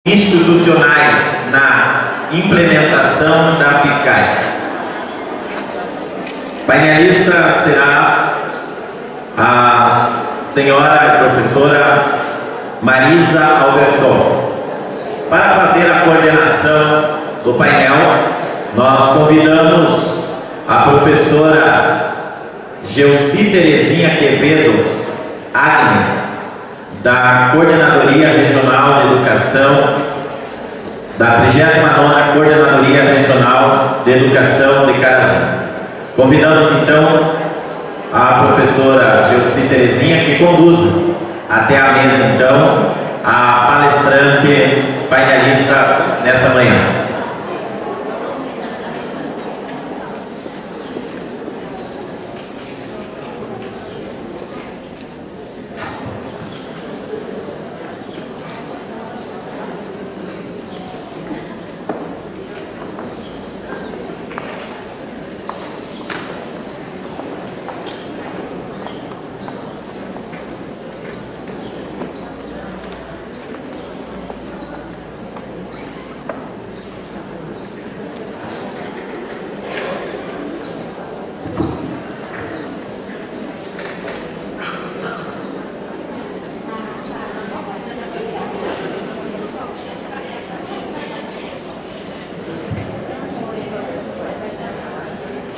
institucionais na implementação da FICAI. Painelista será a senhora professora Marisa Alberton. Para fazer a coordenação do painel, nós convidamos a professora Gelsi Terezinha Quevedo Agner, da Coordenadoria Regional de Educação, da 39ª Coordenadoria Regional de Educação de Carazinho. Convidamos então a professora Gelsi Terezinha que conduza até a mesa então a palestrante painelista nesta manhã.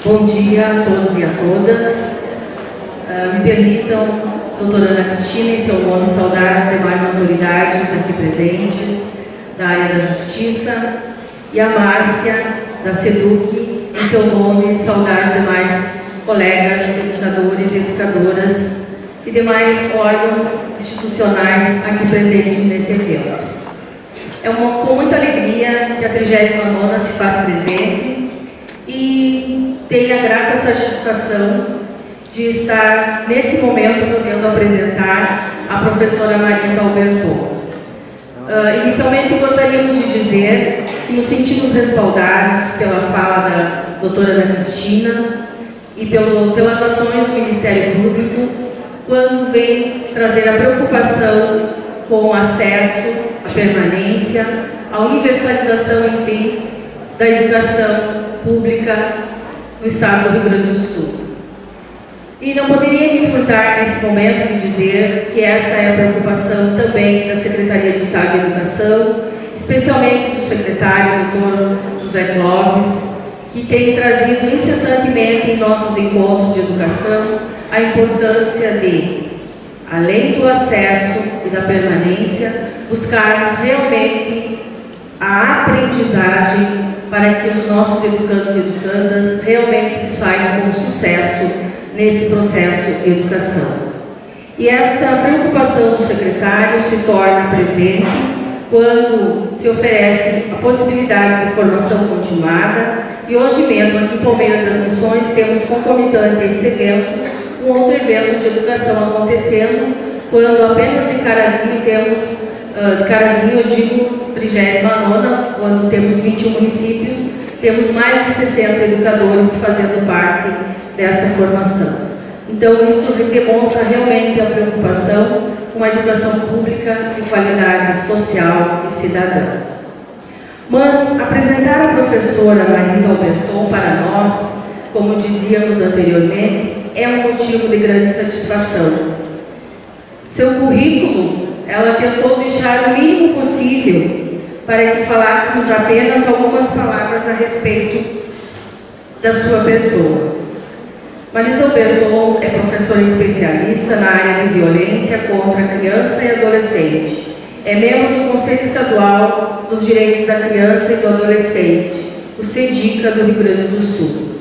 Bom dia a todos e a todas. Me permitam, doutora Ana Cristina, em seu nome, saudar as demais autoridades aqui presentes da área da Justiça, e a Márcia, da SEDUC, em seu nome, saudar os demais colegas, educadores e educadoras e demais órgãos institucionais aqui presentes nesse evento. É com muita alegria que a 39ª se faz presente e tenho a grata satisfação de estar nesse momento podendo apresentar a professora Marisa Alberton. Inicialmente gostaríamos de dizer que nos sentimos respaldados pela fala da doutora Ana Cristina e pelas ações do Ministério Público quando vem trazer a preocupação com o acesso, a permanência, a universalização, enfim, da educação pública no estado do Rio Grande do Sul. E não poderia me furtar nesse momento de dizer que essa é a preocupação também da Secretaria de Estado de Educação, especialmente do secretário, doutor José Clóvis, que tem trazido incessantemente em nossos encontros de educação a importância de, além do acesso e da permanência, buscarmos realmente a aprendizagem para que os nossos educandos e educandas realmente saiam com sucesso nesse processo de educação. E esta preocupação do secretário se torna presente quando se oferece a possibilidade de formação continuada, e hoje mesmo aqui em Palmeira das Missões temos concomitante a esse evento um outro evento de educação acontecendo, quando apenas em Carazinho temos, Carazinho eu digo 39ª, quando temos 21 municípios, temos mais de 60 educadores fazendo parte dessa formação. Então isso demonstra realmente a preocupação com a educação pública de qualidade social e cidadã. Mas apresentar a professora Marisa Alberton para nós, como dizíamos anteriormente, é um motivo de grande satisfação. Seu currículo, ela tentou deixar o mínimo possível para que falássemos apenas algumas palavras a respeito da sua pessoa. Marisa Alberton é professora especialista na área de violência contra a criança e adolescente. É membro do Conselho Estadual dos Direitos da Criança e do Adolescente, o CEDICA do Rio Grande do Sul.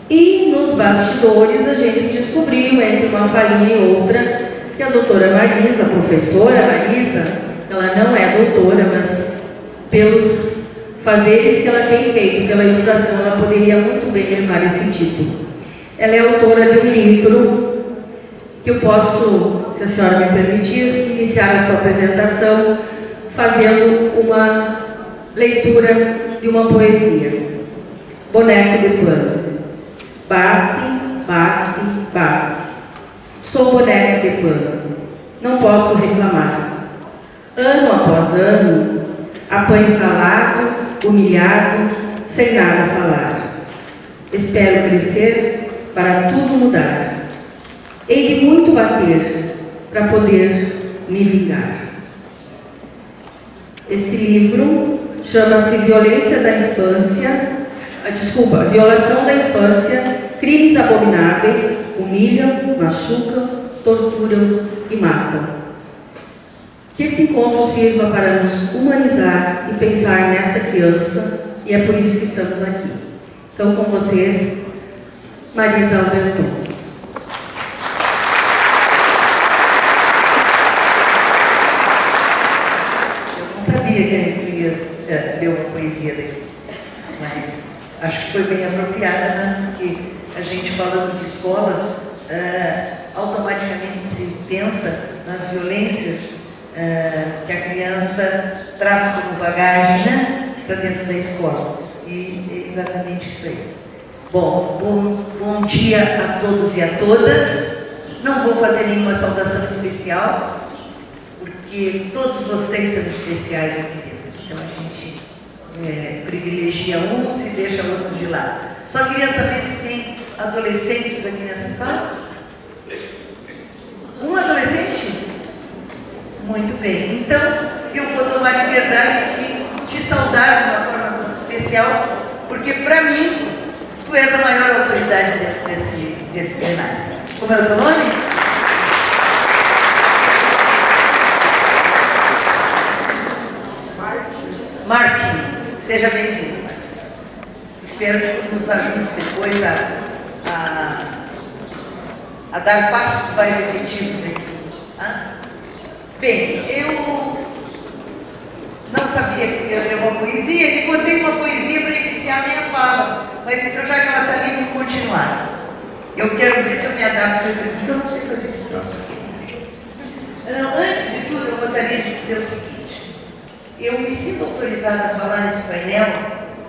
E nos bastidores a gente descobriu, entre uma falinha e outra, que a doutora Marisa, a professora Marisa, ela não é doutora, mas pelos fazeres que ela tem feito pela educação, ela poderia muito bem levar esse título. Ela é autora de um livro que eu posso, se a senhora me permitir, iniciar a sua apresentação fazendo uma leitura de uma poesia. Boneco de pano. Bate, bate, bate. Sou boneco de pano. Não posso reclamar. Ano após ano, Apanho calado, humilhado, sem nada a falar. Espero crescer para tudo mudar. Hei de muito bater para poder me vingar. Esse livro chama-se Violação da Infância, Crimes Abomináveis, Humilham, Machucam, Torturam e Matam. Que esse encontro sirva para nos humanizar e pensar nessa criança, e é por isso que estamos aqui. Então, com vocês, Marisa Alberton. Sabia que a Elias deu uma poesia daqui, mas acho que foi bem apropriada, né? Porque a gente falando de escola, automaticamente se pensa nas violências que a criança traz como bagagem, né? Para dentro da escola. E é exatamente isso aí. Bom dia a todos e a todas. Não vou fazer nenhuma saudação especial, porque todos vocês são especiais aqui dentro. Então a gente privilegia uns e deixa outros de lado. Só queria saber se tem adolescentes aqui nessa sala. Um adolescente? Muito bem. Então eu vou tomar liberdade de te saudar de uma forma muito especial, porque para mim tu és a maior autoridade dentro desse plenário. Como é o teu nome? Martim, seja bem-vindo, Martim. Espero que nos ajude depois a dar passos mais efetivos aqui. Bem, eu não sabia que eu ia ler uma poesia e botei uma poesia para iniciar a minha fala, mas então já que ela está ali, vou continuar. Eu quero ver se eu me adapto a isso aqui, eu não sei fazer esse troço aqui. Antes de tudo, eu gostaria de dizer o seguinte. Eu me sinto autorizada a falar nesse painel,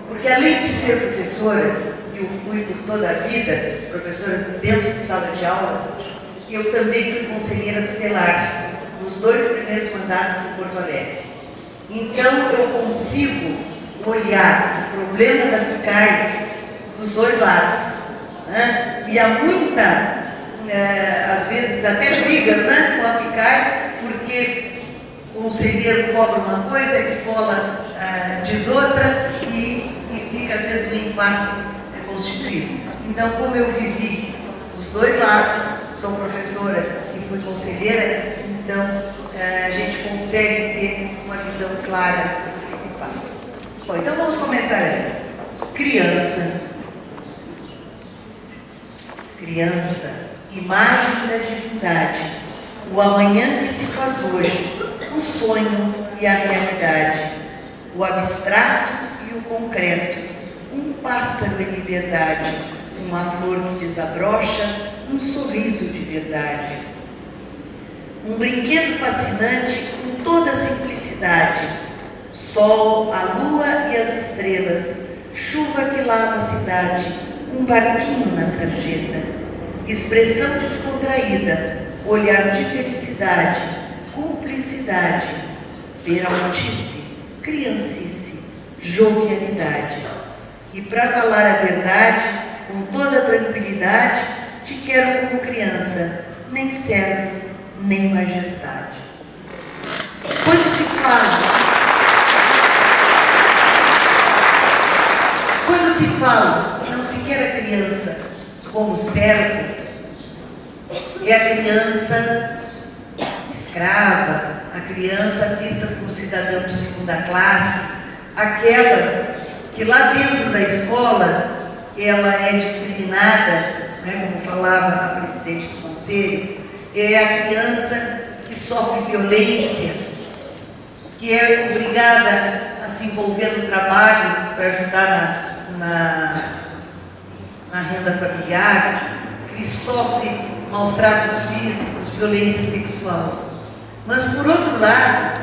porque além de ser professora, e eu fui por toda a vida, professora dentro de sala de aula, eu também fui conselheira tutelar, nos 2 primeiros mandatos em Porto Alegre. Então eu consigo olhar o problema da FICAI dos 2 lados. Né? E há muita, às vezes até brigas, né, com a FICAI, porque o conselheiro cobra uma coisa, a escola diz outra e fica às vezes um impasse constituído. Então, como eu vivi os 2 lados, sou professora e fui conselheira, então a gente consegue ter uma visão clara do que se passa. Bom, então vamos começar aí. Criança. Criança, imagem da divindade, o amanhã que se faz hoje, o sonho e a realidade, o abstrato e o concreto, um pássaro em liberdade, uma flor que desabrocha, um sorriso de verdade. Um brinquedo fascinante com toda a simplicidade, sol, a lua e as estrelas, chuva que lava a cidade, um barquinho na sarjeta, expressão descontraída, olhar de felicidade, cumplicidade, peraltice, criancice, jovialidade. E para falar a verdade, com toda a tranquilidade, te quero como criança, nem servo, nem majestade. Quando se fala, não se quer a criança como servo, é a criança escrava, a criança vista como cidadão de segunda classe, aquela que lá dentro da escola ela é discriminada, né, como falava a presidente do conselho, é a criança que sofre violência, que é obrigada a se envolver no trabalho para ajudar na renda familiar, que sofre maus tratos físicos, violência sexual. Mas, por outro lado,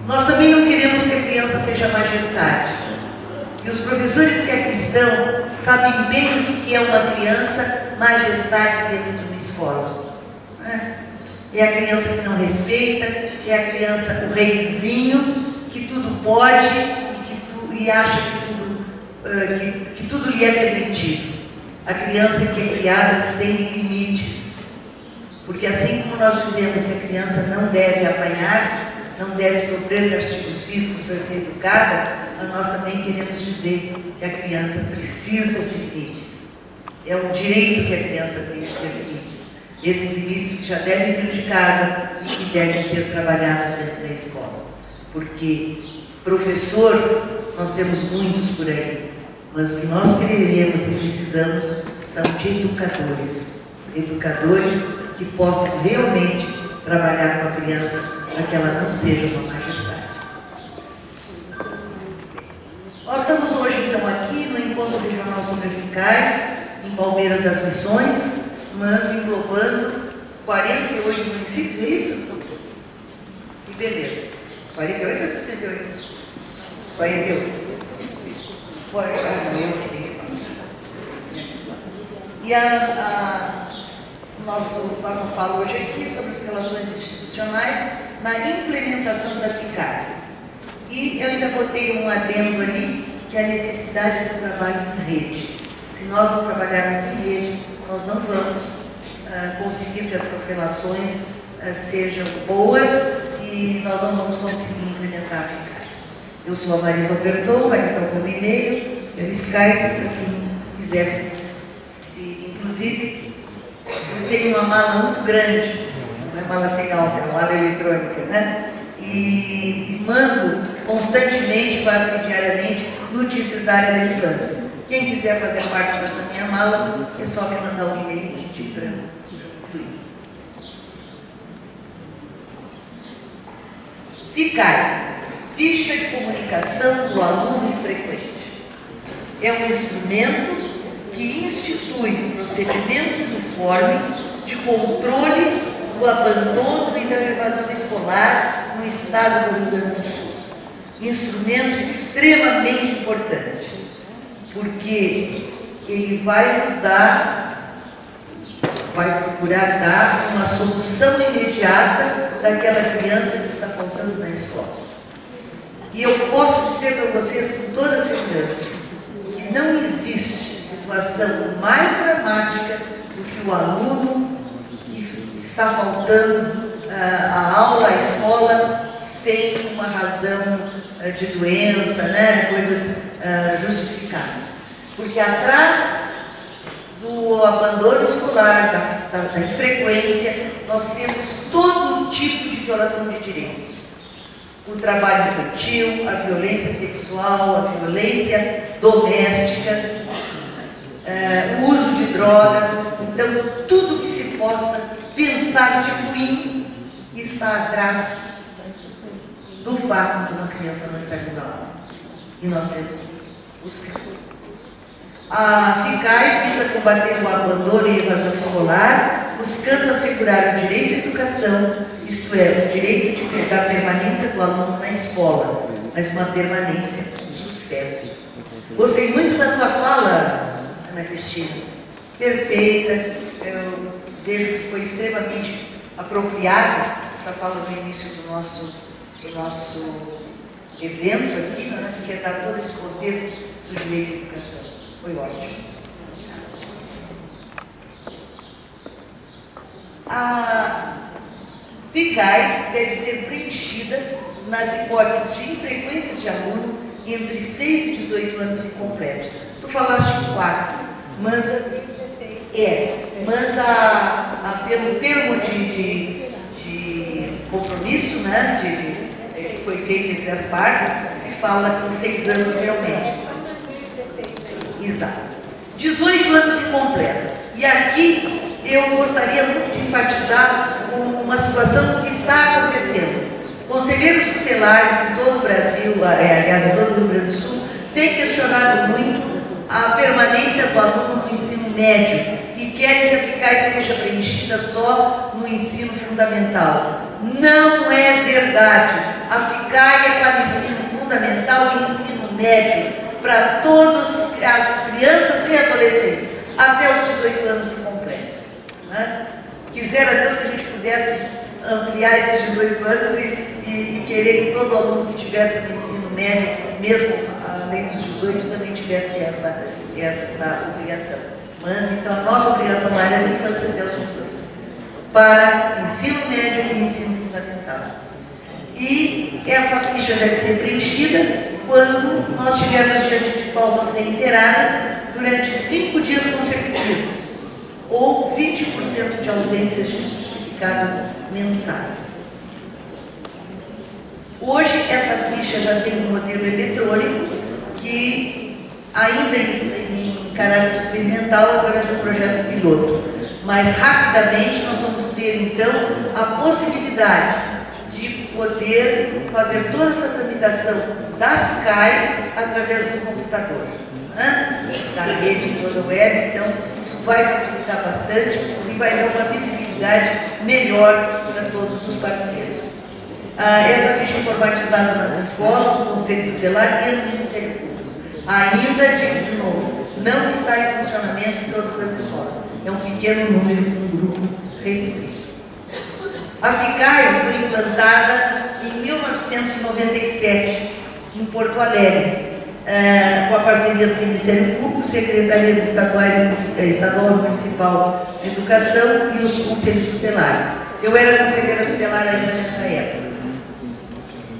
nós também não queremos que a criança seja majestade. E os professores que aqui estão sabem bem o que é uma criança majestade dentro de uma escola. É a criança que não respeita, é a criança, o reizinho, que tudo pode e acha que tudo lhe é permitido. A criança que é criada sem limites. Porque assim como nós dizemos que a criança não deve apanhar, não deve sofrer castigos físicos para ser educada, nós também queremos dizer que a criança precisa de limites. É um direito que a criança tem de ter limites. Esses limites que já devem vir de casa e que devem ser trabalhados dentro da escola. Porque professor, nós temos muitos por aí, mas o que nós queremos e precisamos são de educadores. Educadores que possam realmente trabalhar com a criança para que ela não seja uma majestade. Nós estamos hoje, então, aqui no Encontro Regional sobre a FICAI, em Palmeiras das Missões, mas englobando 48 municípios, é isso? Que beleza. 48 ou 68? 48. Eu que tenho que passar. E nossa fala hoje aqui é sobre as relações institucionais na implementação da FICAI. E eu ainda botei um adendo ali, que é a necessidade do trabalho em rede. Se nós não trabalharmos em rede, nós não vamos conseguir que essas relações sejam boas e nós não vamos conseguir implementar a FICAI. Eu sou a Marisa Alberton, vai estar o meu e-mail, meu Skype, para quem quisesse, inclusive, eu tenho uma mala muito grande, não é mala sem alça, é uma mala eletrônica, né? E mando constantemente, quase que diariamente, notícias da área da infância. Quem quiser fazer parte dessa minha mala, é só me mandar um e-mail e pedir para incluir. FICAI, Ficha de Comunicação do Aluno Infrequente. É um instrumento que institui um procedimento uniforme de controle do abandono e da evasão escolar no estado do Rio Grande do Sul. Instrumento extremamente importante, porque ele vai procurar dar uma solução imediata daquela criança que está faltando na escola. E eu posso dizer para vocês com toda segurança que não existe situação mais dramática do que o aluno que está faltando a aula, a escola, sem uma razão de doença, né, coisas justificadas. Porque atrás do abandono escolar, da infrequência, nós temos todo tipo de violação de direitos. O trabalho infantil, a violência sexual, a violência doméstica, o uso de drogas. Então, tudo que se possa pensar de ruim está atrás do fato de uma criança não estar indo à aula. E nós temos que buscar. A FICAI visa combater o abandono e a evasão escolar, buscando assegurar o direito à educação, isto é, o direito da permanência do aluno na escola, mas uma permanência com sucesso. Gostei muito da tua fala, Ana Cristina. Perfeita. Eu vejo que foi extremamente apropriada essa fala no início do nosso evento aqui, né, que é dar todo esse contexto do direito à educação. Foi ótimo. A FICAI deve ser preenchida nas hipóteses de infrequências de aluno entre 6 e 18 anos incompletos. Tu falaste em 4, mas pelo termo de compromisso, né, que foi feito entre as partes, se fala em 6 anos realmente. Exato. 18 anos incompleto. E aqui eu gostaria muito de enfatizar uma situação que está acontecendo. Conselheiros tutelares em todo o Brasil, aliás, em todo o Rio Grande do Sul, têm questionado muito a permanência do aluno no ensino médio e querem que a FICAI seja preenchida só no ensino fundamental. Não é verdade. A FICAI é para ensino fundamental e ensino médio, para todas as crianças e adolescentes, até os 18 anos incompletos. Né? Quisera Deus que a gente pudesse ampliar esses 18 anos e e querer que todo aluno que tivesse no ensino médio, mesmo além dos 18, também tivesse essa obrigação. Mas, então, a nossa obrigação na área da infância até os 18, para ensino médio e ensino fundamental. E essa ficha deve ser preenchida quando nós estivermos diante de faltas reiteradas durante 5 dias consecutivos, ou 20% de ausências justificadas mensais. Hoje, essa ficha já tem um modelo eletrônico que, ainda em caráter experimental, através do projeto piloto. Mas, rapidamente, nós vamos ter, então, a possibilidade de poder fazer toda essa tramitação da FICAI através do computador, da rede toda web. Então, isso vai facilitar bastante e vai dar uma visibilidade melhor para todos os parceiros. Essa ficha informatizada nas escolas, no Conselho Tutelar e no Ministério Público. Ainda, digo de novo, não está em funcionamento em todas as escolas. É um pequeno número, um grupo restrito. A FICAI foi implantada em 1997, em Porto Alegre, com a parceria do Ministério Público, Secretarias Estadual e Municipal de Educação e os Conselhos Tutelares. Eu era conselheira tutelar ainda nessa época.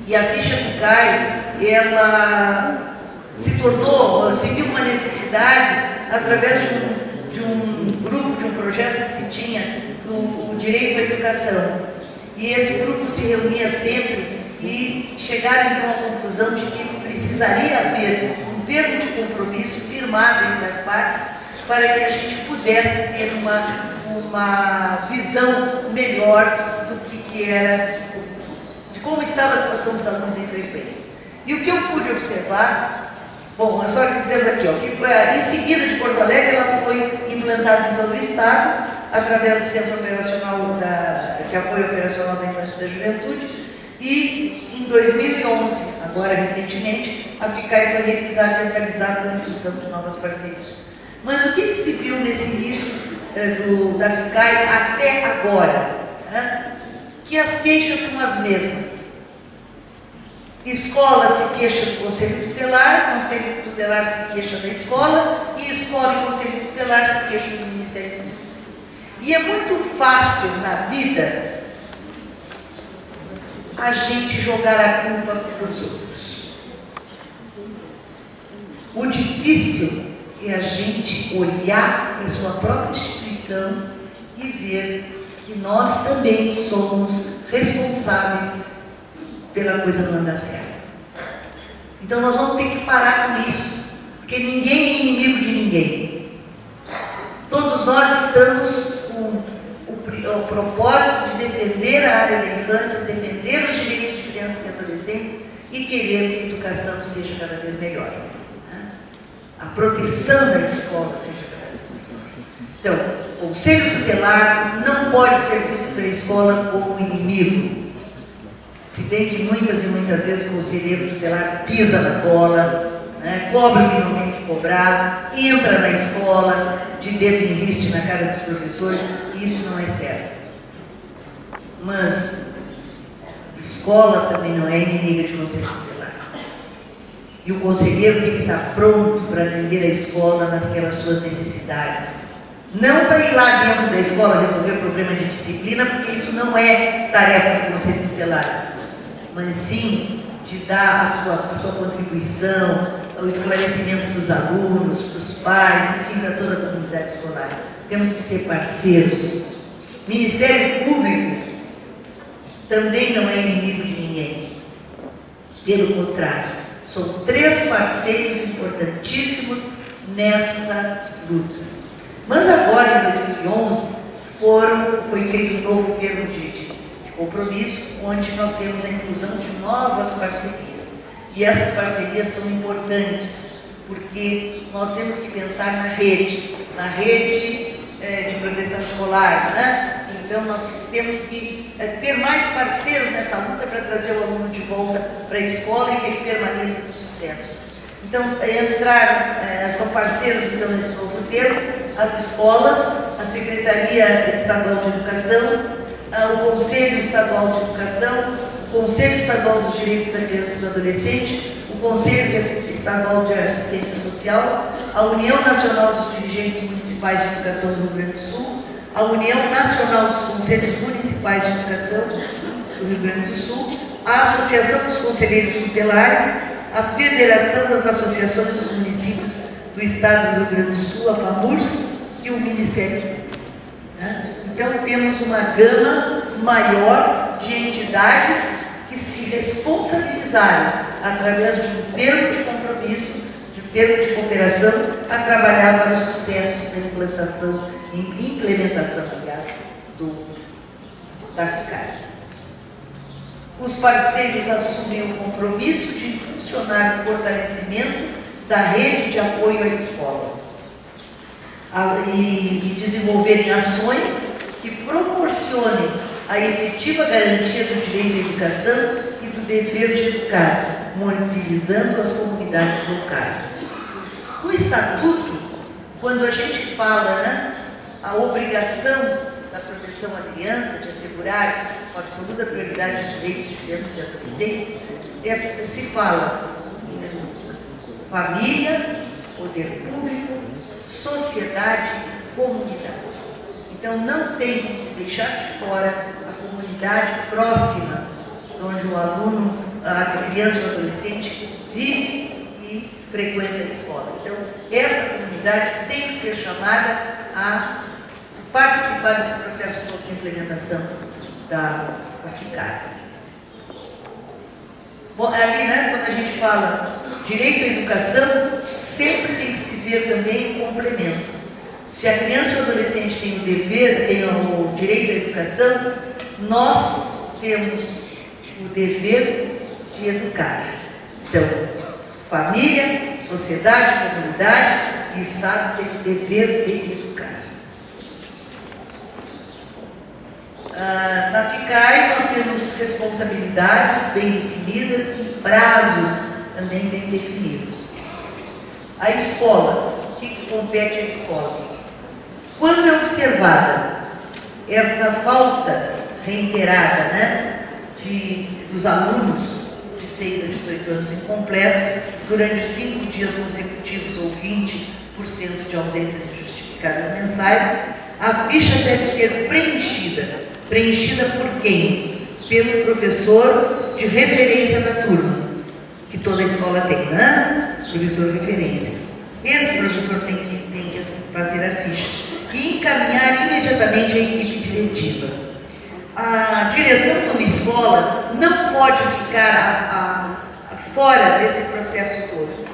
E a ficha FICAI, ela se viu uma necessidade através de um grupo, de um projeto que se tinha do direito à educação. E esse grupo se reunia sempre e chegaram então à conclusão de que precisaria haver um termo de compromisso firmado entre as partes para que a gente pudesse ter uma visão melhor do que era, de como estava a situação dos alunos infrequentes. E o que eu pude observar, bom, só dizendo aqui, ó, que em seguida de Porto Alegre ela foi implantada em todo o estado, através do Centro Operacional de Apoio Operacional da Infância e da Juventude, e em 2011, agora recentemente, a FICAI foi revisada e atualizada na inclusão de novas parcerias. Mas o que se viu nesse início da FICAI até agora? Que as queixas são as mesmas. Escola se queixa do Conselho Tutelar, Conselho Tutelar se queixa da escola, e escola e Conselho Tutelar se queixam do Ministério Público. E é muito fácil na vida a gente jogar a culpa para os outros. O difícil é a gente olhar para a sua própria instituição e ver que nós também somos responsáveis pela coisa não andar certo. Então nós vamos ter que parar com isso, porque ninguém é inimigo de ninguém. Todos nós estamos com o propósito de defender a área da infância, defender os direitos de crianças e adolescentes e querer que a educação seja cada vez melhor. A proteção da escola seja cada vez melhor. Então, o Conselho Tutelar não pode ser visto pela escola como inimigo. Se bem que muitas e muitas vezes o conselheiro tutelar pisa na bola, cobra o que não tem que cobrar, entra na escola de dedo em riste na cara dos professores, e isso não é certo. Mas a escola também não é inimiga de conselho tutelar. E o conselheiro tem que estar pronto para atender a escola naquelas suas necessidades. Não para ir lá dentro da escola resolver o problema de disciplina, porque isso não é tarefa do conselho tutelar, mas sim de dar a sua contribuição ao esclarecimento dos alunos, dos pais, enfim, para toda a comunidade escolar. Temos que ser parceiros. Ministério Público também não é inimigo de ninguém. Pelo contrário, são 3 parceiros importantíssimos nessa luta. Mas agora, em 2011, foi feito um novo termo de compromisso, onde nós temos a inclusão de novas parcerias. E essas parcerias são importantes, porque nós temos que pensar na rede de proteção escolar, Então nós temos que ter mais parceiros nessa luta para trazer o aluno de volta para a escola e que ele permaneça com sucesso. Então, são parceiros então nesse novo termo, as escolas, a Secretaria Estadual de Educação, o Conselho Estadual de Educação, Conselho Estadual dos Direitos da Criança e do Adolescente, o Conselho Estadual de Assistência Social, a União Nacional dos Dirigentes Municipais de Educação do Rio Grande do Sul, a União Nacional dos Conselhos Municipais de Educação do Rio Grande do Sul, a Associação dos Conselheiros Tutelares, a Federação das Associações dos Municípios do Estado do Rio Grande do Sul, a FAMURS, e o Ministério Público. Então, temos uma gama maior de entidades que se responsabilizaram, através de um termo de compromisso, de um termo de cooperação, a trabalhar para o sucesso da implementação, aliás, da FICAI. Os parceiros assumem o compromisso de impulsionar o fortalecimento da rede de apoio à escola e desenvolverem ações que proporcionem a efetiva garantia do direito à educação e do dever de educar, mobilizando as comunidades locais. No Estatuto, quando a gente fala, a obrigação da proteção à criança, de assegurar com absoluta prioridade os direitos de crianças e adolescentes, se fala em família, poder público, sociedade e comunidade. Então, não tem como se deixar de fora a comunidade próxima, onde o aluno, a criança ou o adolescente vive e frequenta a escola. Então, essa comunidade tem que ser chamada a participar desse processo todo de implementação da FICAI. Bom, ali, quando a gente fala direito à educação, sempre tem que se ver também o complemento. Se a criança ou o adolescente tem o dever, tem o direito à educação, nós temos o dever de educar. Então, família, sociedade, comunidade e Estado têm o dever de educar. Na FICAI nós temos responsabilidades bem definidas e prazos também bem definidos. A escola, o que compete à escola? Quando é observada essa falta reiterada dos alunos de 6 a 18 anos incompletos durante os 5 dias consecutivos ou 20% de ausências injustificadas mensais, a ficha deve ser preenchida. Preenchida por quem? Pelo professor de referência da turma, que toda escola tem, professor de referência. Esse professor tem que fazer a ficha e encaminhar imediatamente a equipe diretiva. A direção de uma escola não pode ficar fora desse processo todo.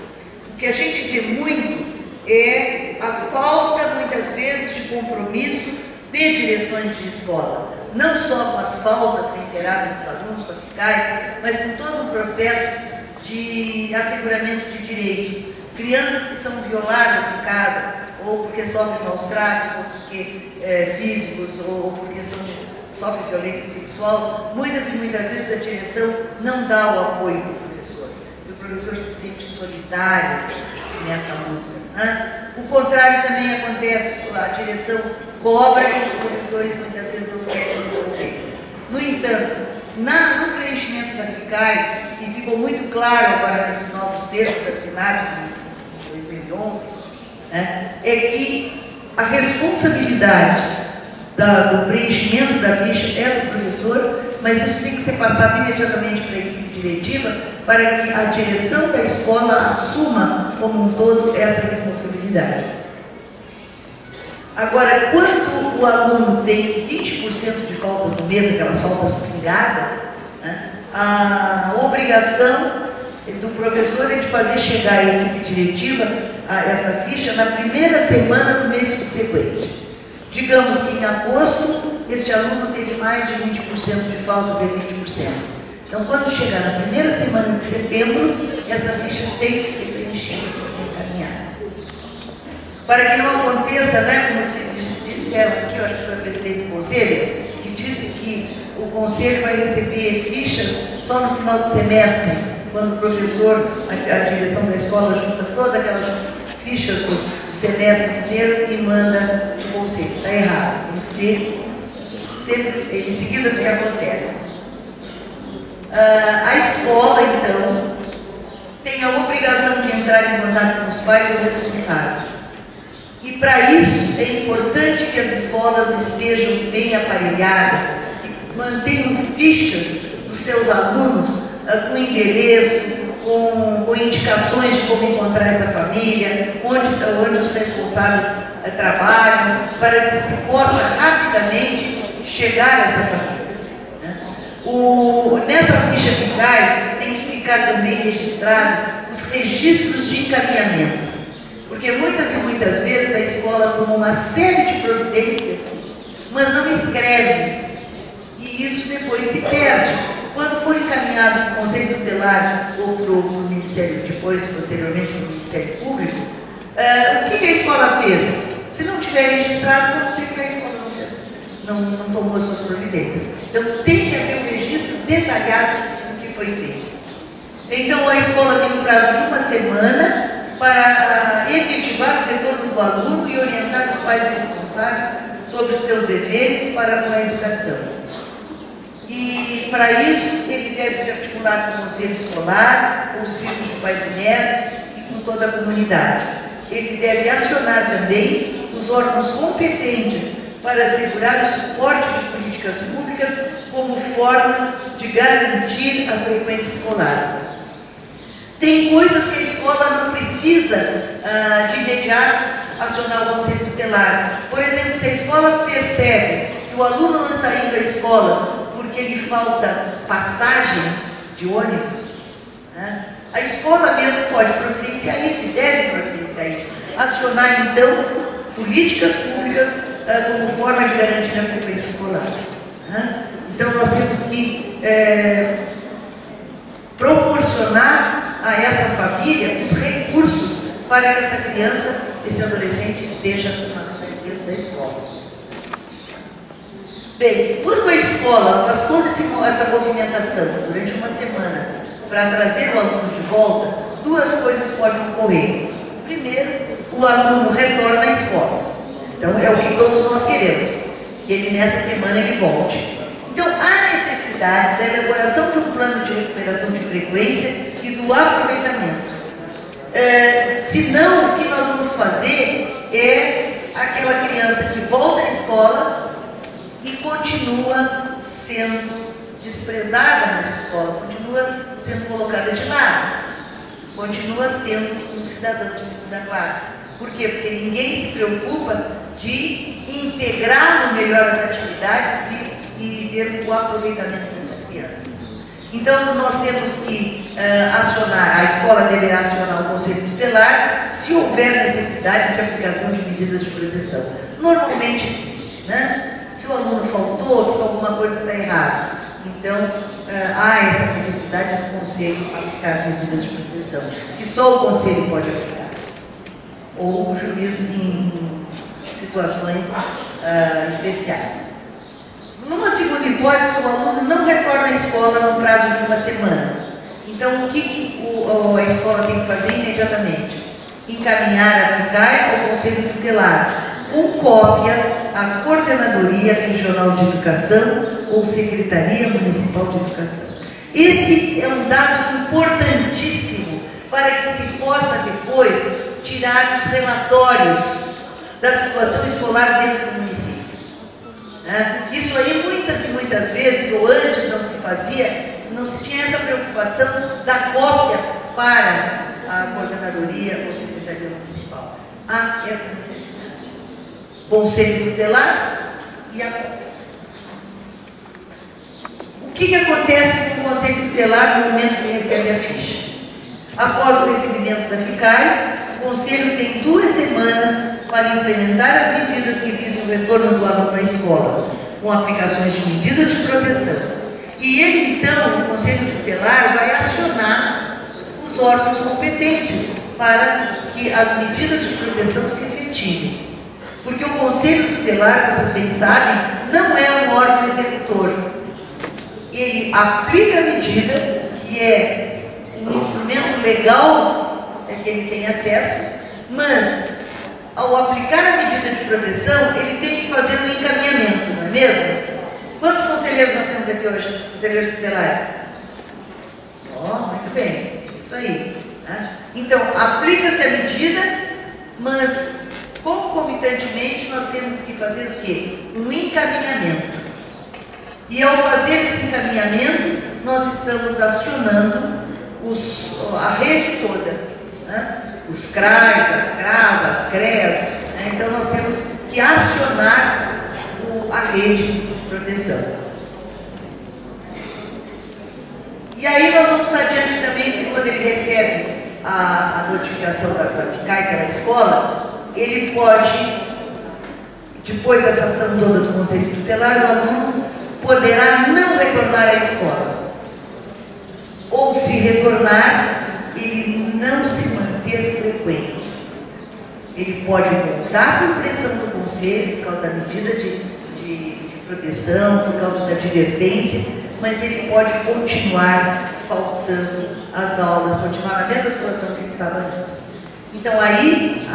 O que a gente vê muito é a falta, muitas vezes, de compromisso de direções de escola. Não só com as faltas reiteradas dos alunos, com a FICAI, mas com todo um processo de asseguramento de direitos. Crianças que são violadas em casa, ou porque sofrem maus tratos, ou porque físicos, ou porque sofrem violência sexual, muitas e muitas vezes a direção não dá o apoio para o professor. E o professor se sente solidário nessa luta. O contrário também acontece, a direção cobra e os professores muitas vezes não querem se envolver. No entanto, no preenchimento da FICAI, e ficou muito claro agora nesses novos textos assinados em 2011, é que a responsabilidade do preenchimento da ficha é do professor, mas isso tem que ser passado imediatamente para a equipe diretiva, para que a direção da escola assuma como um todo essa responsabilidade. Agora, quando o aluno tem 20% de faltas no mês, aquelas faltas pingadas, a obrigação do professor é de fazer chegar à equipe diretiva essa ficha na primeira semana do mês subsequente. Digamos que em agosto, este aluno teve mais de 20% de falta, de 20%. Então, quando chegar na primeira semana de setembro, essa ficha tem que ser preenchida, tem que ser encaminhada. Para que não aconteça, como disseram aqui, eu acho que foi o presidente do conselho, que disse que o conselho vai receber fichas só no final do semestre, quando o professor, a direção da escola, junta todas aquelas fichas do semestre inteiro e manda para o conselho. Está errado. Tem que ser sempre em seguida o que acontece. A escola, então, tem a obrigação de entrar em contato com os pais ou responsáveis. E para isso é importante que as escolas estejam bem aparelhadas, que mantenham fichas dos seus alunos com endereço, com indicações de como encontrar essa família, onde os responsáveis trabalham, para que se possa rapidamente chegar a essa família. Nessa ficha que cai, tem que ficar também registrado os registros de encaminhamento. Porque muitas e muitas vezes a escola toma uma série de providências, mas não escreve. E isso depois se perde. Quando for encaminhado para o Conselho Tutelar ou para o Ministério, posteriormente para o Ministério Público, o que a escola fez? Se não tiver registrado, não sei que a escola não fez, não tomou as suas providências. Então tem que haver um registro detalhado do que foi feito. Então a escola tem um prazo de 1 semana para efetivar o retorno do aluno e orientar os pais responsáveis sobre os seus deveres para com a educação. E para isso ele deve se articular com o conselho escolar, com o círculo de pais e mestres e com toda a comunidade. Ele deve acionar também os órgãos competentes para assegurar o suporte de políticas públicas como forma de garantir a frequência escolar. Tem coisas que a escola não precisa de imediato acionar o conselho tutelar. Por exemplo, se a escola percebe que o aluno não está indo da escola porque lhe falta passagem de ônibus, né? A escola mesmo pode providenciar isso e deve providenciar isso. Acionar, então, políticas públicas como forma de garantir a frequência escolar. Né? Então, nós temos que proporcionar a essa família os recursos para que essa criança, esse adolescente esteja dentro da escola. Bem, quando a escola faz toda essa movimentação durante 1 semana para trazer o aluno de volta, 2 coisas podem ocorrer. Primeiro, o aluno retorna à escola. Então, é o que todos nós queremos, que ele nessa semana ele volte. Então, há necessidade da elaboração de um plano de recuperação de frequência e do aproveitamento. Se não, o que nós vamos fazer é aquela criança que volta à escola e continua sendo desprezada nessa escola, continua sendo colocada de lado, continua sendo um cidadão de segunda classe. Por quê? Porque ninguém se preocupa de integrar melhor as atividades e ver o aproveitamento dessa criança. Então, nós temos que acionar, a escola deverá acionar o conselho tutelar se houver necessidade de aplicação de medidas de proteção. Normalmente existe, né? Se o aluno faltou, alguma coisa está errada. Então, há essa necessidade do conselho aplicar as medidas de proteção, que só o conselho pode aplicar. Ou o juiz em situações especiais. Numa segunda hipótese, o aluno não retorna à escola no prazo de 1 semana. Então, o que a escola tem que fazer imediatamente? Encaminhar a FICAI ao Conselho Tutelar, com cópia à Coordenadoria Regional de Educação ou Secretaria Municipal de Educação. Esse é um dado importantíssimo para que se possa depois tirar os relatórios da situação escolar dentro do município. Isso aí muitas e muitas vezes, ou antes não se fazia, não se tinha essa preocupação da cópia para a Coordenadoria ou Secretaria Municipal. Há essa necessidade. Conselho Tutelar e a cópia. O que acontece com o Conselho Tutelar no momento que recebe a ficha? Após o recebimento da FICAI, o Conselho tem 2 semanas para implementar as medidas que visam o retorno do aluno à escola, com aplicações de medidas de proteção. E ele, então, o Conselho Tutelar, vai acionar os órgãos competentes para que as medidas de proteção se efetivem. Porque o Conselho Tutelar, vocês bem sabem, não é um órgão executor. Ele aplica a medida, que é um instrumento legal que ele tem acesso, mas ao aplicar a medida de proteção, ele tem que fazer um encaminhamento, não é mesmo? Quantos conselheiros nós temos aqui hoje? Conselheiros tutelares? Muito bem, isso aí. Né? Então, aplica-se a medida, mas concomitantemente nós temos que fazer o quê? Um encaminhamento. E ao fazer esse encaminhamento, nós estamos acionando a rede toda, né? Os CRAs, as CRAs, as CREAs, né? Então nós temos que acionar a rede de proteção. E aí nós vamos estar diante também que quando ele recebe a notificação que cai pela escola, ele pode, depois dessa ação toda do Conselho Tutelar, o aluno poderá não retornar à escola. Ou se retornar, ele não se manter frequente. Ele pode voltar por pressão do Conselho, por causa da medida de proteção, por causa da advertência, mas ele pode continuar faltando às aulas, continuar na mesma situação que ele estava antes. Então aí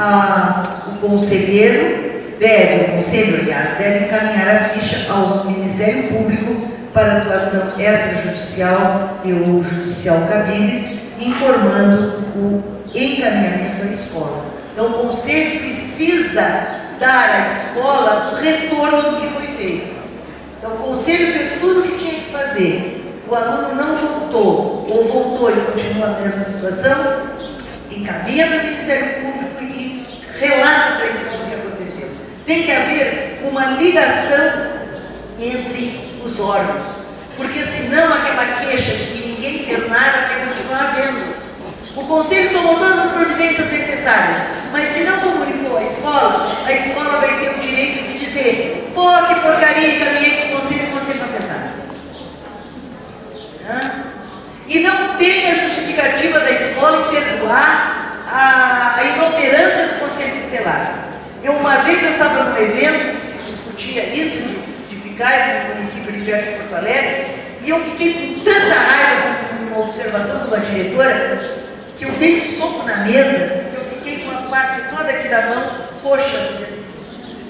o conselho deve encaminhar a ficha ao Ministério Público para atuação extrajudicial e ou judicial cabíveis, informando o encaminhamento à escola. Então o conselho precisa dar à escola o retorno do que foi feito. Então o conselho fez tudo o que tinha que fazer. O aluno não voltou, ou voltou e continua na mesma situação, encaminha para o Ministério Público e relata para a escola o que aconteceu. Tem que haver uma ligação entre os órgãos, porque senão aquela queixa de que ninguém fez nada vai continuar havendo. O conselho tomou todas as providências necessárias, mas se não comunicou à escola vai ter o direito de dizer: pô, que porcaria, encaminhei para o conselho não fez nada. E não tem a justificativa da escola em perdoar a inoperância do Conselho Tutelar. Uma vez eu estava num evento que se discutia isso, de eficácia no município de Porto Alegre, e eu fiquei com tanta raiva com uma observação de uma diretora, que eu dei um soco na mesa, que eu fiquei com a parte toda aqui da mão roxa,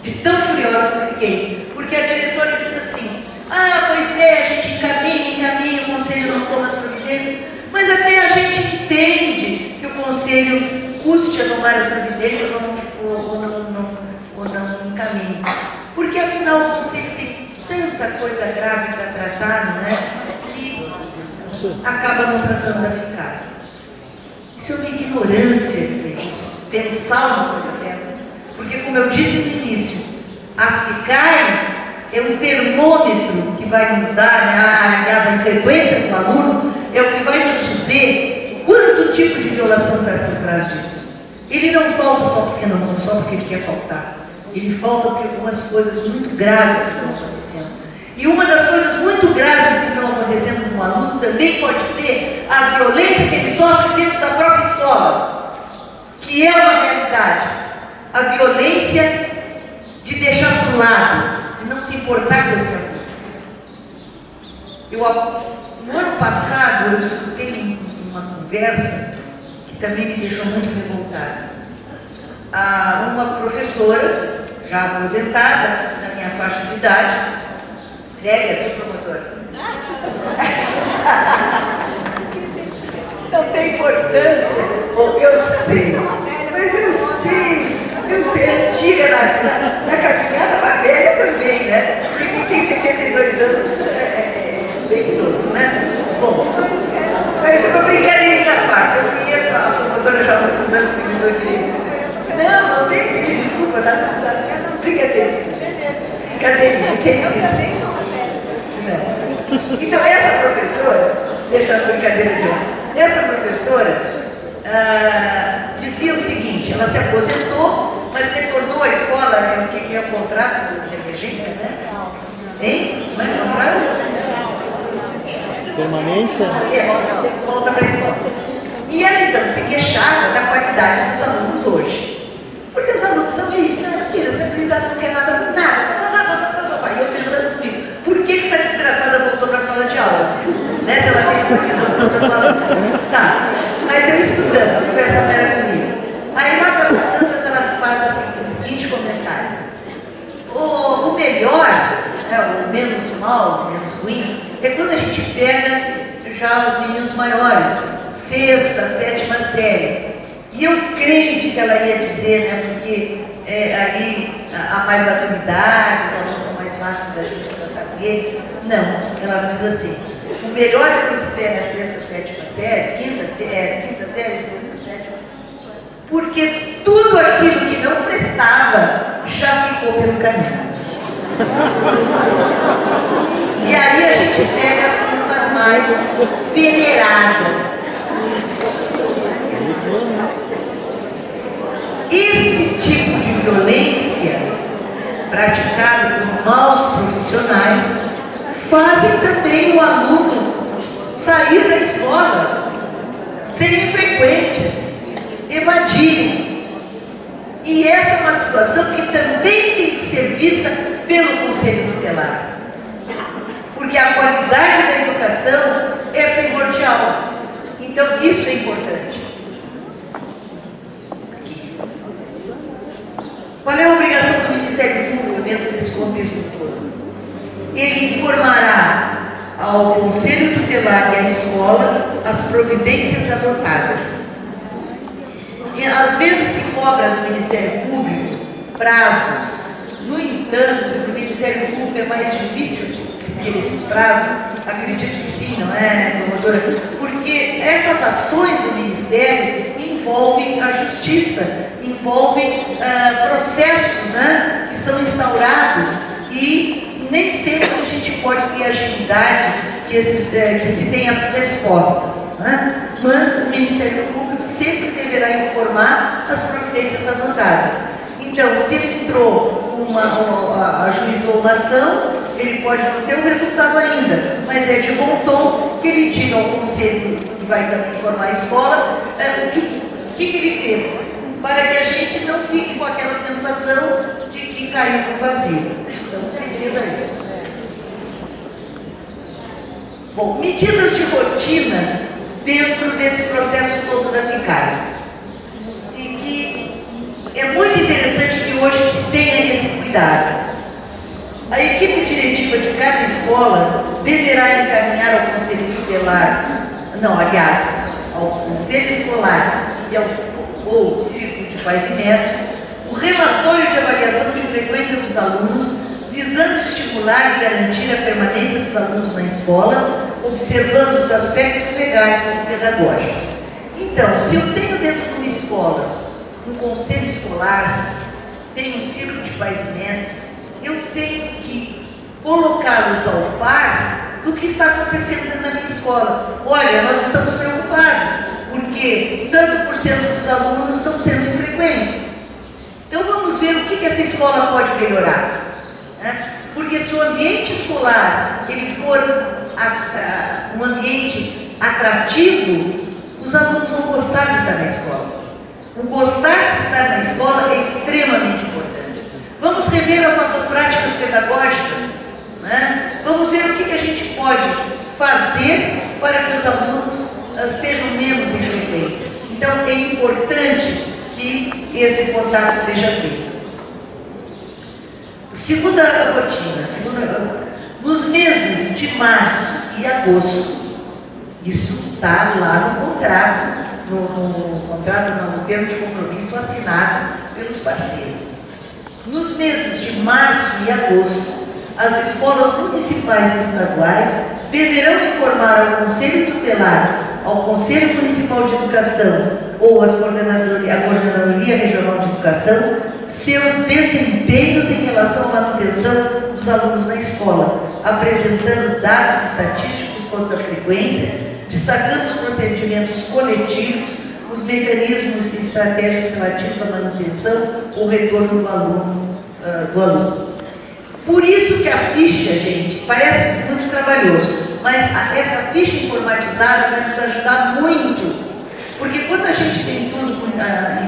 de tão furiosa que eu fiquei. Porque a diretora disse assim: pois é, a gente encaminha, o conselho não toma as providências, mas até a gente entende que o conselho custe a tomar as providências ou não encaminhe. Porque afinal o conselho tem tanta coisa grave para tratar, não é? Que acaba não tratando da FICAI. Isso é uma ignorância dizer isso, pensar uma coisa dessa. Porque, como eu disse no início, a FICAI é um termômetro que vai nos dar, né, aliás, a frequência do aluno é o que vai nos dizer quanto tipo de violação está por trás disso. Ele não falta só porque ele quer faltar. Ele falta porque algumas coisas muito graves estão acontecendo. E uma das coisas muito graves que estão acontecendo com o aluno também pode ser a violência que ele sofre dentro da própria escola, que é uma realidade. A violência de deixar para o lado, de não se importar com esse aluno. No ano passado, eu escutei uma conversa que também me deixou muito revoltada. Uma professora, já aposentada, na minha faixa de idade, velha, viu, promotora? Não tem importância, eu sei, mas eu sei, antiga na caminhada, mas velha também, né? Porque quem tem 72 anos é bem idoso, né? Bom, mas uma brincadeira à parte, eu conheço a promotora já há muitos anos e me dou direito. Não tem, desculpa, brincadeirinha, entendi isso. Então, essa professora, deixa a brincadeira de lado, essa professora dizia o seguinte: ela se aposentou, mas retornou à escola, que é o contrato de emergência, né? Hein? Como é o contrato? Permanência? Volta para a escola. E ela então se queixava da qualidade dos alunos hoje. Porque os alunos são isso, essa gurizada não quer nada com nada. E eu pensando comigo, por que essa desgraçada voltou para a sala de aula? Né? Se ela tem essa visão toda aluno. Tá, mas eu estudando, conversando era comigo. Aí lá pelas tantas ela faz assim, o seguinte comentário: o melhor, né, o menos mal, o menos ruim, é quando a gente pega já os meninos maiores, diferente que ela ia dizer, né? Porque ali há mais maturidade, os alunos são mais fáceis da gente tratar com eles. Não, ela diz assim: o melhor é quando se pega a sexta, sétima série, quinta série, sexta, sétima, porque tudo aquilo que não prestava já ficou pelo caminho. E aí a gente pega as turmas mais veneradas. Esse tipo de violência praticada por maus profissionais fazem também o aluno sair da escola, serem frequentes, evadirem. E essa é uma situação que também tem que ser vista pelo Conselho Tutelar, porque a qualidade da educação é primordial. Então isso é importante. Qual é a obrigação do Ministério Público dentro desse contexto todo? Ele informará ao Conselho Tutelar e à escola as providências adotadas. E, às vezes se cobra do Ministério Público prazos. No entanto, o Ministério Público é mais difícil de seguir esses prazos. Acredito que sim, não é, promotora? Porque essas ações do Ministério envolvem a justiça, envolvem processos, né, que são instaurados, e nem sempre a gente pode ter agilidade que se tem as respostas, né? Mas o Ministério Público sempre deverá informar as providências adotadas. Então, se ele entrou ajuizou uma ação, ele pode não ter o resultado ainda, mas é de bom tom que ele diga ao conselho que vai também informar a escola o que ele fez, para que a gente não fique com aquela sensação de que caiu no vazio. Então precisa isso. Bom, medidas de rotina dentro desse processo todo da FICAI. E que é muito interessante que hoje se tenha esse cuidado. A equipe diretiva de cada escola deverá encaminhar ao Conselho Tutelar, ao Conselho Escolar e ou Círculo de Pais e Mestres, o relatório de avaliação de frequência dos alunos, visando estimular e garantir a permanência dos alunos na escola, observando os aspectos legais e pedagógicos. Então, se eu tenho dentro de uma escola um conselho escolar, tenho um círculo de pais e mestres, eu tenho que colocá-los ao par do que está acontecendo dentro da minha escola. Olha, nós estamos preocupados, porque tanto por cento dos alunos estão sendo infrequentes. Então vamos ver o que essa escola pode melhorar, né? Porque se o ambiente escolar ele for um ambiente atrativo, os alunos vão gostar de estar na escola. O gostar de estar na escola é extremamente importante. Vamos rever as nossas práticas pedagógicas, né? Vamos ver o que a gente pode fazer para que os alunos sejam menos infrequentes. Então é importante que esse contato seja feito. Segunda rotina, nos meses de março e agosto, isso está lá no contrato, no termo de compromisso assinado pelos parceiros. Nos meses de março e agosto, as escolas municipais e estaduais deverão informar ao Conselho Tutelar, ao Conselho Municipal de Educação ou a Coordenadoria Regional de Educação seus desempenhos em relação à manutenção dos alunos na escola, apresentando dados estatísticos quanto à frequência, destacando os procedimentos coletivos, os mecanismos e estratégias relativos à manutenção ou retorno do aluno. Por isso que a ficha, gente, parece muito trabalhoso, mas essa ficha informatizada vai nos ajudar muito, porque quando a gente tem tudo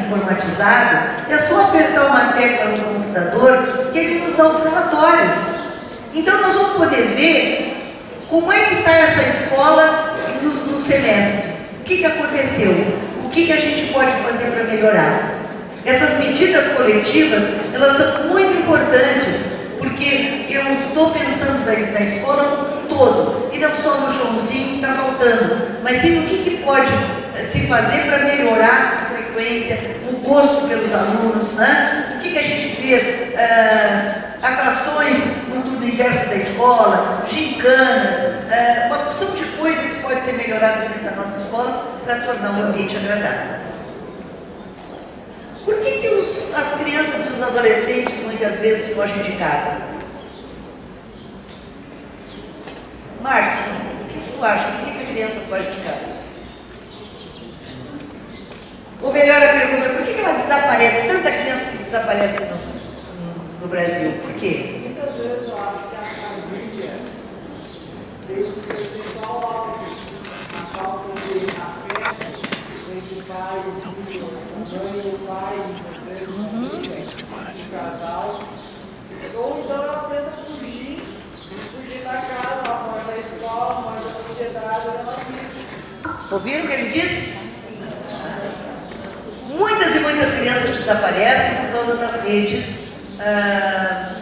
informatizado, é só apertar uma tecla no computador que ele nos dá os relatórios. Então nós vamos poder ver como é que está essa escola no semestre, o que aconteceu, o que a gente pode fazer para melhorar. Essas medidas coletivas, elas são muito importantes, porque eu estou pensando na escola no todo, e não só no chãozinho que está faltando, mas sim o que pode se fazer para melhorar a frequência frequência, o gosto pelos alunos, né? O que a gente fez? Atrações no universo da escola, gincanas, uma opção de coisa que pode ser melhorada dentro da nossa escola para tornar o ambiente agradável. Por que as crianças e os adolescentes muitas vezes fogem de casa? Martin, o que tu acha? Por que a criança foge de casa? Ou melhor a pergunta, por que ela desaparece? Tanta criança que desaparece no Brasil. Por quê? Muitas vezes eu acho que a família veio do percentual alto, a falta de afeto entre o pai e o filho, a mãe e o pai, o casal. Ou então ela tenta fugir da casa, ela foge da escola, foge da sociedade, ela vive. Ouviram o que ele disse? Muitas e muitas crianças desaparecem por causa das redes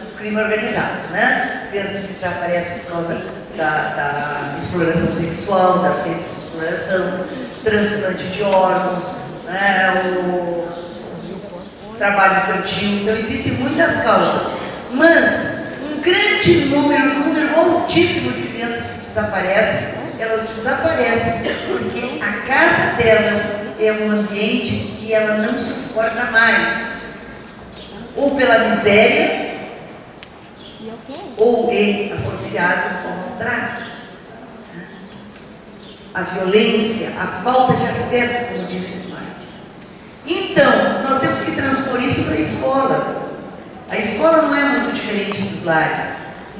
do crime organizado, né? Crianças que desaparecem por causa da exploração sexual, das redes de exploração, transplante de órgãos, né? O trabalho infantil. Então existem muitas causas, mas um grande número altíssimo de crianças que desaparecem, elas desaparecem porque a casa delas é um ambiente que ela não suporta mais, ou pela miséria, ou é associado ao tráfico, a violência, a falta de afeto, como disse o Martin. Então, nós temos que transpor isso para a escola. A escola não é muito diferente dos lares.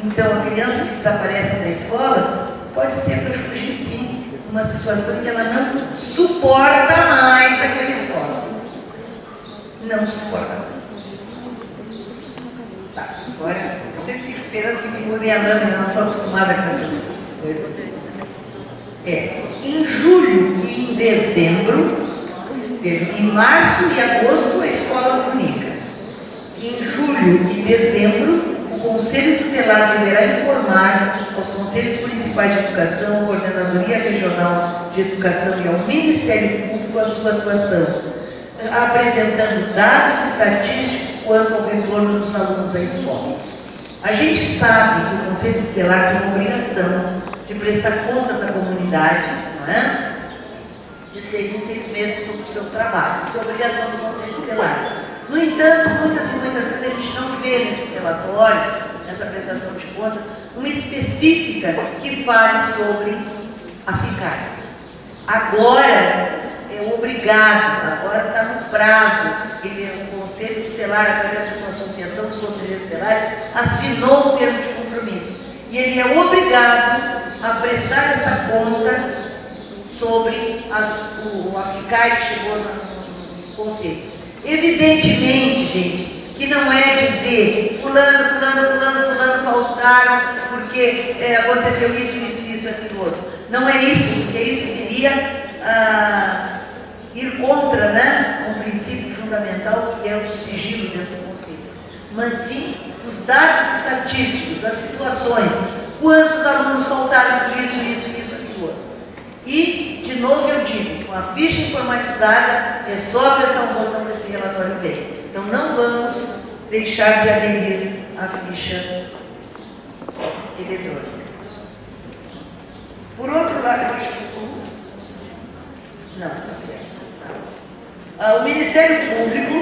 Então, a criança que desaparece da escola pode ser para fugir, sim, de uma situação que ela não suporta mais aquela escola. Não suporta mais. Tá, agora, eu sempre fico esperando que me mudem a lâmina, não estou acostumada com essas coisas. Em julho e em dezembro, em março e agosto a escola comunica. Em julho e dezembro, o Conselho Tutelar deverá informar aos Conselhos Municipais de Educação, Coordenadoria Regional de Educação e ao Ministério Público a sua atuação, apresentando dados estatísticos quanto ao retorno dos alunos à escola. A gente sabe que o Conselho Tutelar tem a obrigação de prestar contas à comunidade, não é? De 6 em 6 meses sobre o seu trabalho. Isso é obrigação do Conselho Tutelar. No entanto, muitas e muitas vezes a gente não vê nesses relatórios, nessa prestação de contas, uma específica que fale sobre a FICAR. Agora é obrigado, agora está no prazo, o Conselho Tutelar, através de uma associação dos conselheiros tutelares, assinou o termo de compromisso. E ele é obrigado a prestar essa conta sobre a FICAR que chegou no Conselho. Evidentemente, gente, que não é dizer fulano faltaram porque aconteceu isso, aquilo outro. Não é isso, porque isso seria ir contra, né, um princípio fundamental que é o sigilo dentro do Conselho. Mas sim os dados estatísticos, as situações, quantos alunos faltaram por isso, aquilo outro. E, de novo eu digo, com a ficha informatizada, é só apertar um botão desse relatório vem. Então não vamos deixar de aderir à ficha eletrônica. Por outro lado, eu acho que... Não, está certo. O Ministério Público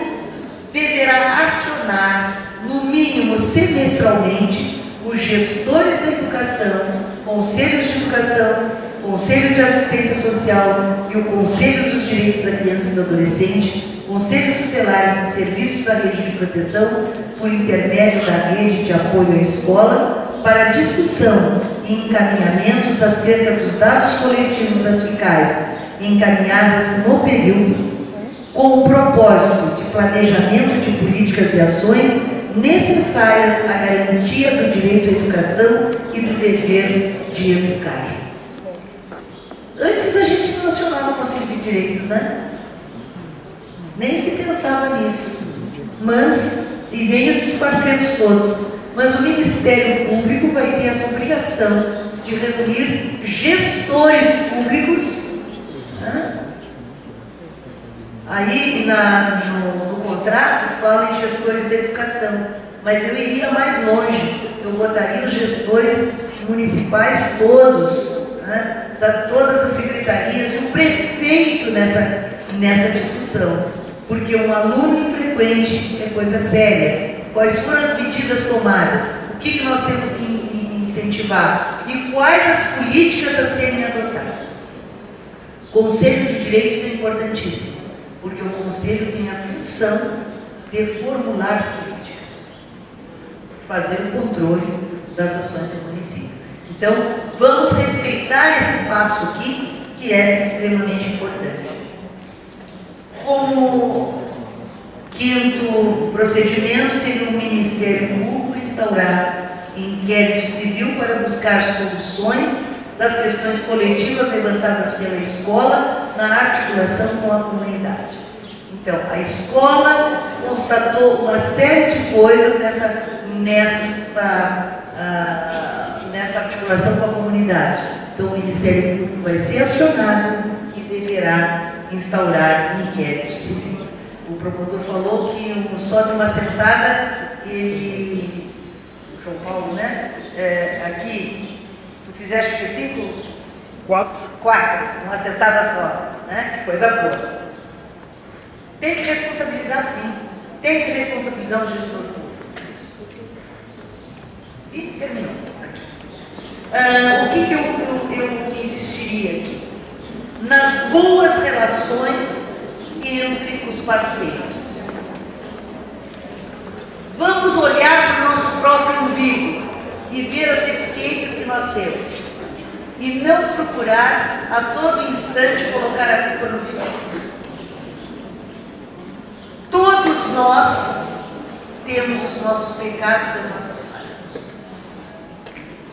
deverá acionar, no mínimo semestralmente, os gestores da educação, conselhos de educação, Conselho de Assistência Social e o Conselho dos Direitos da Criança e do Adolescente, Conselhos Tutelares e Serviços da Rede de Proteção, por intermédio da Rede de Apoio à Escola, para discussão e encaminhamentos acerca dos dados coletivos das FICARs encaminhadas no período, com o propósito de planejamento de políticas e ações necessárias à garantia do direito à educação e do dever de educar. Antes a gente não acionava o Conselho de Direitos, né? Nem se pensava nisso. Mas, e nem esses parceiros todos. Mas o Ministério Público vai ter essa obrigação de reunir gestores públicos, né? Aí no contrato fala em gestores de educação, mas eu iria mais longe, eu botaria os gestores municipais todos, né, todas as secretarias, o prefeito nessa discussão, porque um aluno infrequente é coisa séria. Quais foram as medidas tomadas? O que nós temos que incentivar? E quais as políticas a serem adotadas? Conselho de Direitos é importantíssimo, porque o Conselho tem a função de formular políticas, fazer o controle das ações do município. Então, vamos respeitar esse passo aqui, que é extremamente importante. Como quinto procedimento, seria o Ministério Público instaurar inquérito civil para buscar soluções das questões coletivas levantadas pela escola na articulação com a comunidade. Então, a escola constatou uma série de coisas nessa articulação com a comunidade. Então, o Ministério Público vai ser acionado e deverá instaurar inquéritos civis. O promotor falou que só de uma sentada, o João Paulo, né? Aqui, tu fizeste o que? 5? 4. 4, uma sentada só, né? Que coisa boa. Tem que responsabilizar, sim. Tem que responsabilizar o gestor público. E terminou. O que eu insistiria aqui? Nas boas relações entre os parceiros. Vamos olhar para o nosso próprio umbigo e ver as deficiências que nós temos. E não procurar a todo instante colocar a culpa no vizinho. Todos nós temos os nossos pecados e as nossas falhas.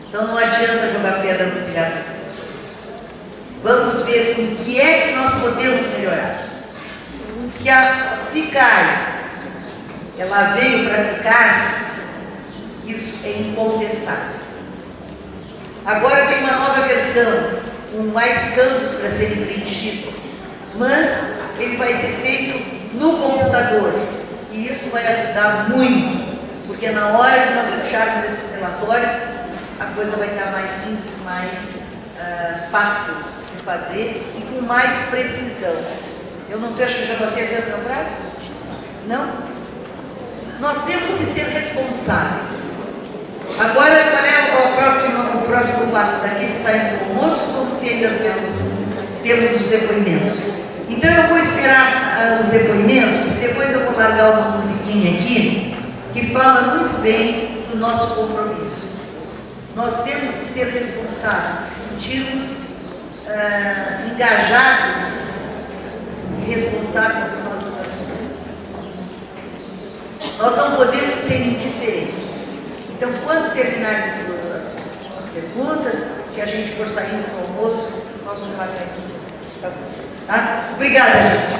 Então não adianta jogar pedra no telhado. Vamos ver o que é que nós podemos melhorar. Que a FICAI, ela veio para ficar, isso é incontestável. Agora tem uma nova versão, com mais campos para serem preenchidos, mas ele vai ser feito no computador, e isso vai ajudar muito, porque na hora que nós puxarmos esses relatórios, a coisa vai estar mais simples, mais fácil de fazer e com mais precisão. Eu não sei, acho que já passei dentro do prazo? Não? Nós temos que ser responsáveis. Agora, qual é o próximo passo? Daqui de sair do almoço, vamos ter ainda as perguntas. Temos os depoimentos. Então, eu vou esperar os depoimentos, depois eu vou largar uma musiquinha aqui, que fala muito bem do nosso compromisso. Nós temos que ser responsáveis, nos sentirmos engajados e responsáveis por nossas ações. Nós não podemos ser indiferentes. Então, quando terminarmos as perguntas, que a gente for saindo para o almoço, nós vamos marcar isso para você. Tá? Obrigada, gente.